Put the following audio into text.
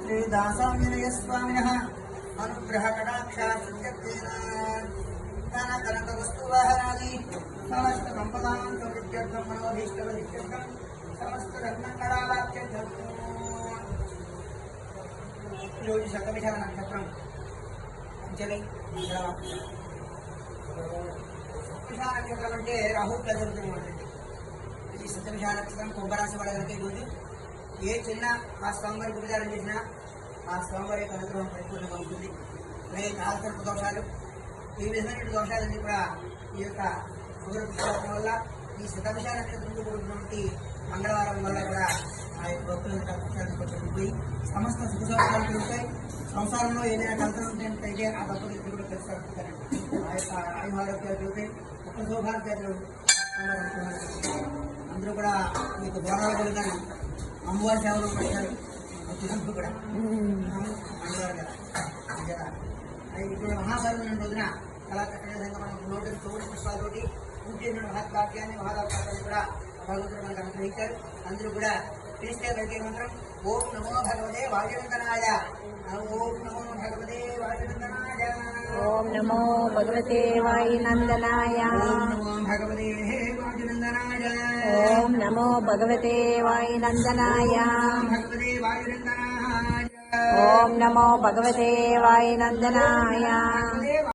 श्रीदासाञ्जनेयस्वामिनः अनुग्रह कटाक्षात्तेन धन कनक वस्तुवाहनादि समस्त संपदां समृद्ध्यर्थं मनोभीष्टवदित्यर्थं समस्त रत्नकलावाक्यर्थं ఈరోజు శతవిషాల నక్షత్రం అంచెలి శతవిషాల నక్షత్రం అంటే రాహు జరుగుతుంది ఉంటుంది. ఈ శతవిషాల నక్షత్రం కుంభరాశి వాళ్ళకి ఈరోజు ఏ చిన్న ఆ స్వామివారి ఉపచారం చేసినా ఆ స్వామివారి యొక్క అనుగ్రహం పరిపూర్ణంగా ఉంటుంది. అలాగే కాలసర్ప దోషాలు ఈ విధమైన దోషాలన్నీ కూడా ఈ యొక్క శుభ్రపుష్పాల వల్ల ఈ శతవిషాల నక్షత్రంలో కూడినటువంటి మంగళవారం వల్ల కూడా ఆ యొక్క భక్తులు పోయి సమస్త సుఖ సౌకర్యాలు పెరుగుతాయి. సంసారంలో ఏదైనా కలతలు ఉంటే ఆ భక్తులు కూడా తెలుసుకుంటారండి. ఆ యొక్క ఆయుర్వేదాలు పెరుగుతాయి. ఒక్క సౌభాగ్యాలు అందరూ కూడా మీకు దూరాలు కలుగుతారు. అమ్మవారి సేవలు పెట్టారు వచ్చినప్పుడు కూడా మంగళవారం కదా ఇప్పుడు మహాపర్వదిన రోజున చాలా చక్కగా మనం నోటి తోడు పుష్పాలతోటి పూజ మహత్వాక్యాన్ని మహాదాన్ని కూడా భగవంతుడు మనకు అనుగ్రహించారు. అందరూ కూడా పిలిస్తే కలిగే మంత్రం ఓం నమో భగవతే వాయునందనాయ, ఓం నమో భగవతే వాయునందనాయ, ఓం నమో భగవతే వాయునందనాయ, ఓం నమో భగవతే వాయునందనాయ, ఓం నమో భగవతే వాయునందనాయ, భగవతే వాయునందనాయ, ఓం నమో భగవతే వాయునందనాయ.